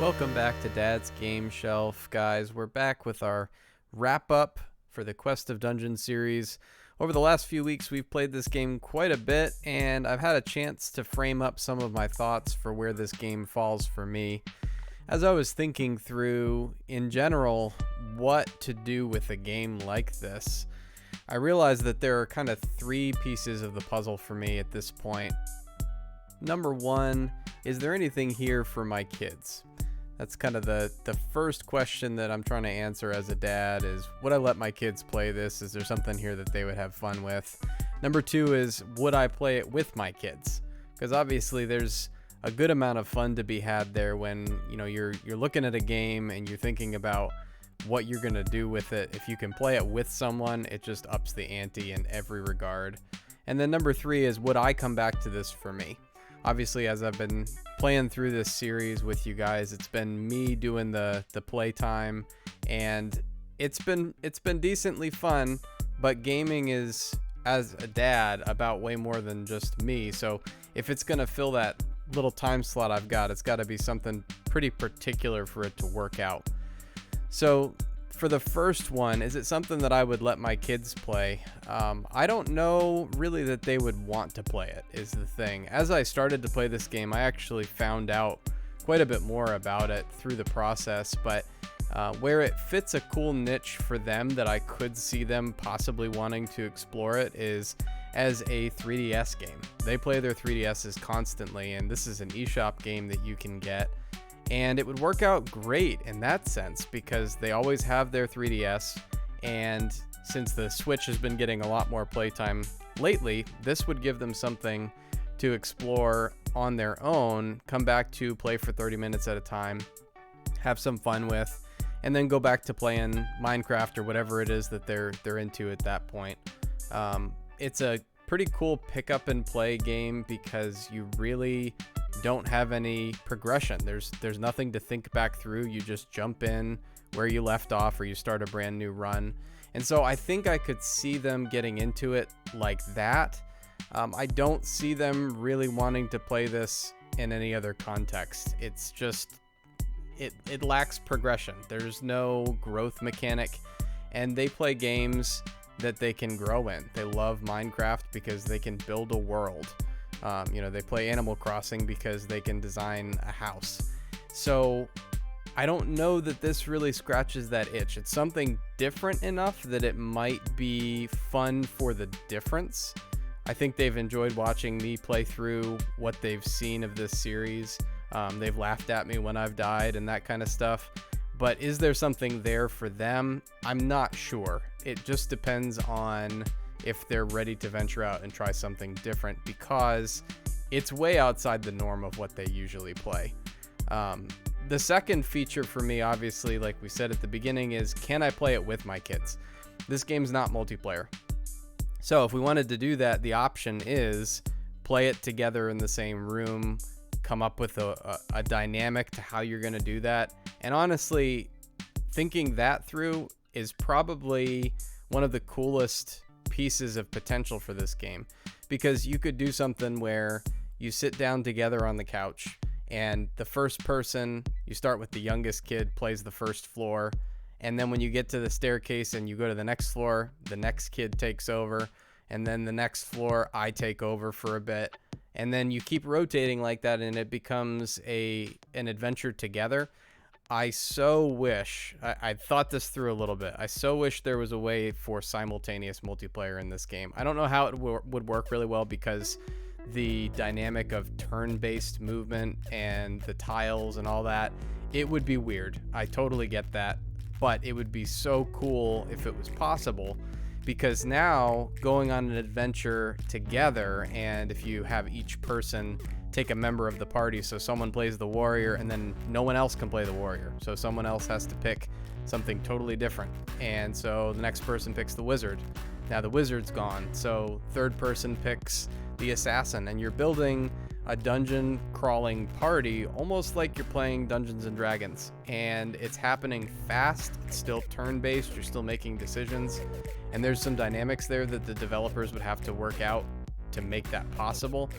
Welcome back to Dad's Game Shelf, guys. We're back with our wrap up for the Quest of Dungeons series. Over the last few weeks, we've played this game quite a bit, and I've had a chance to frame up some of my thoughts for where this game falls for me. As I was thinking through, in general, what to do with a game like this, I realized that there are kind of three pieces of the puzzle for me at this point. Number one, is there anything here for my kids? That's kind of the first question that I'm trying to answer as a dad is, would I let my kids play this? Is there something here that they would have fun with? Number two is, would I play it with my kids? Because obviously there's a good amount of fun to be had there when, you know, you're looking at a game and you're thinking about what you're going to do with it. If you can play it with someone, it just ups the ante in every regard. And then number three is, would I come back to this for me? Obviously, as I've been playing through this series with you guys, it's been me doing the playtime, and it's been decently fun. But gaming is, as a dad, about way more than just me. So if it's gonna fill that little time slot I've got, it's got to be something pretty particular for it to work out. So for the first one, is it something that I would let my kids play? I don't know really that they would want to play it, is the thing. As I started to play this game, I actually found out quite a bit more about it through the process, but where it fits a cool niche for them that I could see them possibly wanting to explore it is as a 3DS game. They play their 3DSs constantly, and this is an eShop game that you can get. And it would work out great in that sense because they always have their 3DS, and since the Switch has been getting a lot more playtime lately, this would give them something to explore on their own, come back to play for 30 minutes at a time, have some fun with, and then go back to playing Minecraft or whatever it is that they're into at that point. It's a pretty cool pick up and play game because you really don't have any progression. There's nothing to think back through. You just jump in where you left off, or you start a brand new run. And so I think I could see them getting into it like that. I don't see them really wanting to play this in any other context. It's just it lacks progression. There's no growth mechanic, and they play games that they can grow in. They love Minecraft because they can build a world. They play Animal Crossing because they can design a house. So I don't know that this really scratches that itch. It's something different enough that it might be fun for the difference. I think they've enjoyed watching me play through what they've seen of this series. They've laughed at me when I've died and that kind of stuff. But is there something there for them? I'm not sure. It just depends on if they're ready to venture out and try something different, because it's way outside the norm of what they usually play. The second feature for me, obviously, like we said at the beginning, is can I play it with my kids? This game's not multiplayer. So if we wanted to do that, the option is play it together in the same room, come up with a dynamic to how you're going to do that. And honestly, thinking that through is probably one of the coolest pieces of potential for this game, because you could do something where you sit down together on the couch, and the first person, you start with the youngest kid, plays the first floor, and then when you get to the staircase and you go to the next floor, the next kid takes over, and then the next floor I take over for a bit, and then you keep rotating like that, and it becomes an adventure together. I so wish, I thought this through a little bit, I so wish there was a way for simultaneous multiplayer in this game. I don't know how it would work really well, because the dynamic of turn-based movement and the tiles and all that, it would be weird. I totally get that, but it would be so cool if it was possible, because now going on an adventure together, and if you have each person take a member of the party, so someone plays the warrior and then no one else can play the warrior, so someone else has to pick something totally different, and so the next person picks the wizard. Now the wizard's gone, so third person picks the assassin, and you're building a dungeon crawling party almost like you're playing Dungeons and Dragons, and it's happening fast. It's still turn-based, you're still making decisions, and there's some dynamics there that the developers would have to work out to make that possible.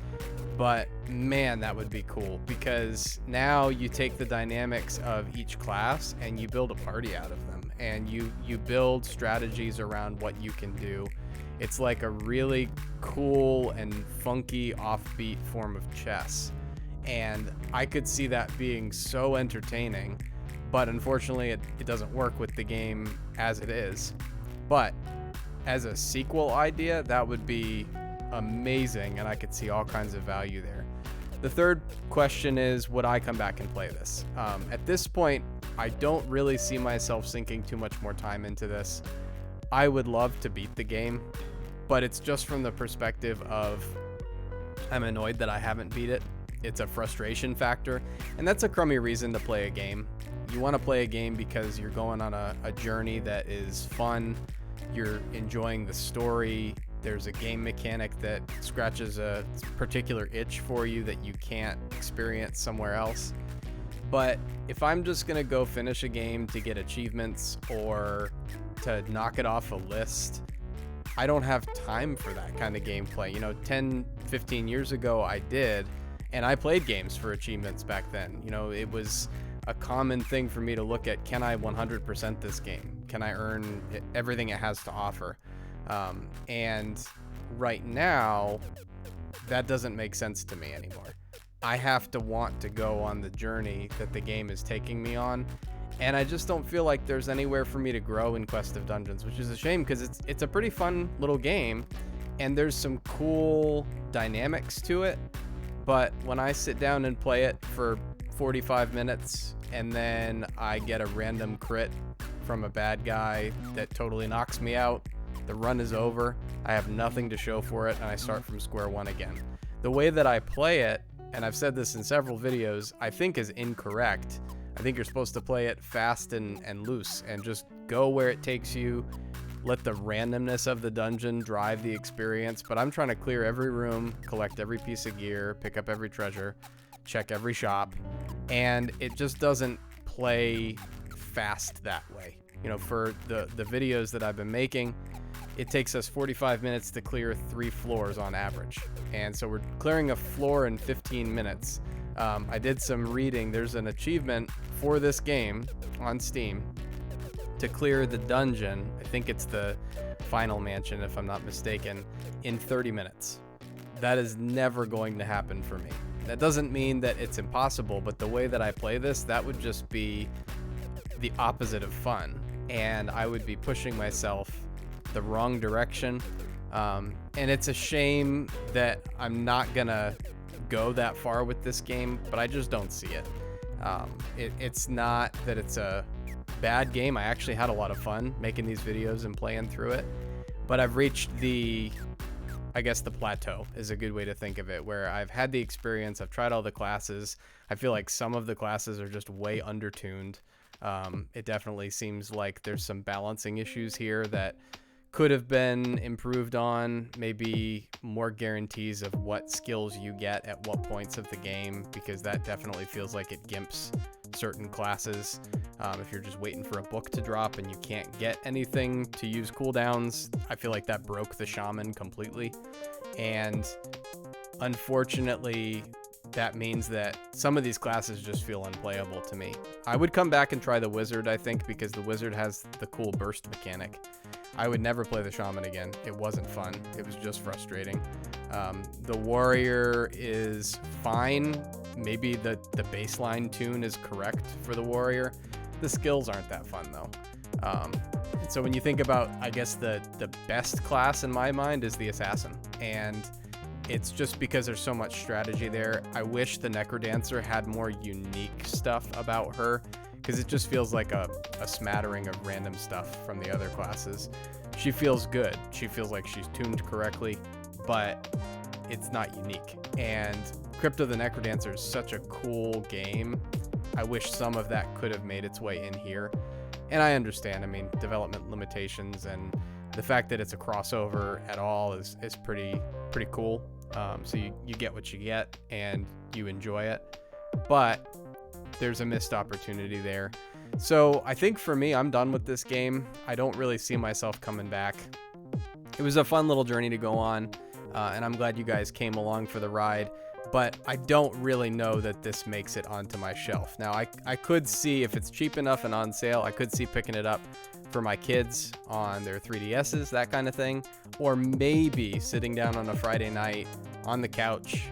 But man, that would be cool, because now you take the dynamics of each class and you build a party out of them, and you build strategies around what you can do. It's like a really cool and funky offbeat form of chess, and I could see that being so entertaining, but unfortunately it doesn't work with the game as it is. But as a sequel idea, that would be amazing, and I could see all kinds of value there. The third question is, would I come back and play this? At this point, I don't really see myself sinking too much more time into this. I would love to beat the game, but it's just from the perspective of I'm annoyed that I haven't beat it. It's a frustration factor, and that's a crummy reason to play a game. You want to play a game because you're going on a journey that is fun, you're enjoying the story, there's a game mechanic that scratches a particular itch for you that you can't experience somewhere else. But if I'm just going to go finish a game to get achievements or to knock it off a list, I don't have time for that kind of gameplay. 10, 15 years ago I did, and I played games for achievements back then. It was a common thing for me to look at, can I 100% this game? Can I earn everything it has to offer? And right now, that doesn't make sense to me anymore. I have to want to go on the journey that the game is taking me on, and I just don't feel like there's anywhere for me to grow in Quest of Dungeons, which is a shame, because it's a pretty fun little game, and there's some cool dynamics to it. But when I sit down and play it for 45 minutes, and then I get a random crit from a bad guy that totally knocks me out, the run is over, I have nothing to show for it, and I start from square one again. The way that I play it, and I've said this in several videos, I think is incorrect. I think you're supposed to play it fast and loose, and just go where it takes you. Let the randomness of the dungeon drive the experience. But I'm trying to clear every room, collect every piece of gear, pick up every treasure, check every shop, and it just doesn't play fast that way. For the videos that I've been making, it takes us 45 minutes to clear 3 floors on average. And so we're clearing a floor in 15 minutes. I did some reading. There's an achievement for this game on Steam to clear the dungeon. I think it's the final mansion, if I'm not mistaken, in 30 minutes. That is never going to happen for me. That doesn't mean that it's impossible, but the way that I play this, that would just be the opposite of fun. And I would be pushing myself the wrong direction. And it's a shame that I'm not gonna go that far with this game, but I just don't see it. It's not that it's a bad game. I actually had a lot of fun making these videos and playing through it, but I've reached the plateau is a good way to think of it, where I've had the experience, I've tried all the classes. I feel like some of the classes are just way undertuned. It definitely seems like there's some balancing issues here that could have been improved on, maybe more guarantees of what skills you get at what points of the game, because that definitely feels like it gimps certain classes. If you're just waiting for a book to drop and you can't get anything to use cooldowns, I feel like that broke the shaman completely. And unfortunately, that means that some of these classes just feel unplayable to me. I would come back and try the wizard, I think, because the wizard has the cool burst mechanic. I would never play the shaman again. It wasn't fun. It was just frustrating. The warrior is fine. Maybe the baseline tune is correct for the warrior. The skills aren't that fun though. So when you think about, I guess the best class in my mind is the assassin, and it's just because there's so much strategy there. I wish the Necrodancer had more unique stuff about her, because it just feels like a smattering of random stuff from the other classes. She feels good. She feels like she's tuned correctly, but it's not unique. And Crypt of the Necrodancer is such a cool game. I wish some of that could have made its way in here. And I understand, I mean, development limitations, and the fact that it's a crossover at all is pretty cool. So you get what you get and you enjoy it, but there's a missed opportunity there. So I think for me, I'm done with this game. I don't really see myself coming back. It was a fun little journey to go on. and I'm glad you guys came along for the ride. But I don't really know that this makes it onto my shelf. Now, I could see, if it's cheap enough and on sale, I could see picking it up for my kids on their 3DSs, that kind of thing. Or maybe sitting down on a Friday night on the couch,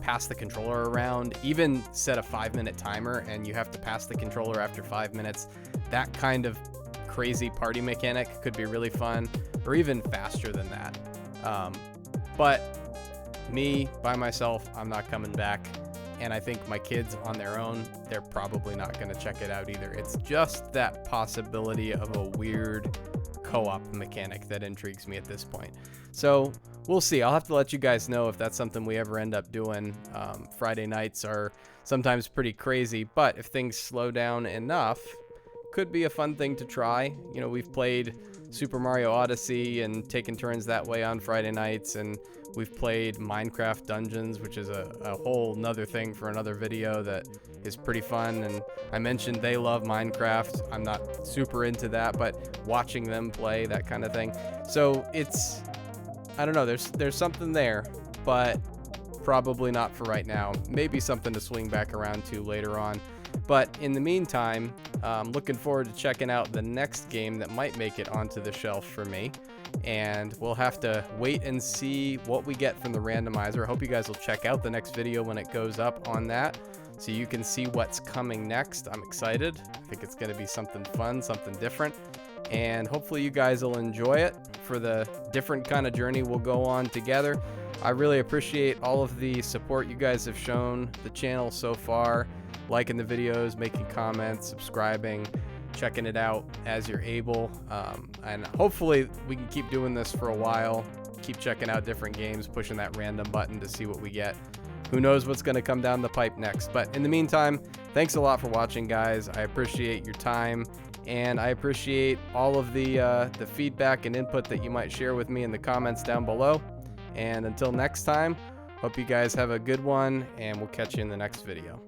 pass the controller around, even set a 5-minute timer, and you have to pass the controller after 5 minutes. That kind of crazy party mechanic could be really fun, or even faster than that. But me, by myself, I'm not coming back. And I think my kids on their own, they're probably not going to check it out either. It's just that possibility of a weird co-op mechanic that intrigues me at this point. So we'll see. I'll have to let you guys know if that's something we ever end up doing. Friday nights are sometimes pretty crazy, but if things slow down enough, could be a fun thing to try. You know, we've played Super Mario Odyssey and taken turns that way on Friday nights, and we've played Minecraft Dungeons, which is a whole nother thing for another video that is pretty fun. And I mentioned they love Minecraft. I'm not super into that, but watching them play, that kind of thing. So it's, I don't know, there's something there, but probably not for right now. Maybe something to swing back around to later on. But in the meantime, I'm looking forward to checking out the next game that might make it onto the shelf for me. And we'll have to wait and see what we get from the randomizer. I hope you guys will check out the next video when it goes up on that, so you can see what's coming next. I'm excited. I think it's going to be something fun, something different. And hopefully you guys will enjoy it for the different kind of journey we'll go on together. I really appreciate all of the support you guys have shown the channel so far, liking the videos, making comments, subscribing, checking it out as you're able. And hopefully we can keep doing this for a while, keep checking out different games, pushing that random button to see what we get. Who knows what's going to come down the pipe next. But in the meantime, thanks a lot for watching, guys. I appreciate your time, and I appreciate all of the feedback and input that you might share with me in the comments down below. And until next time, hope you guys have a good one, and we'll catch you in the next video.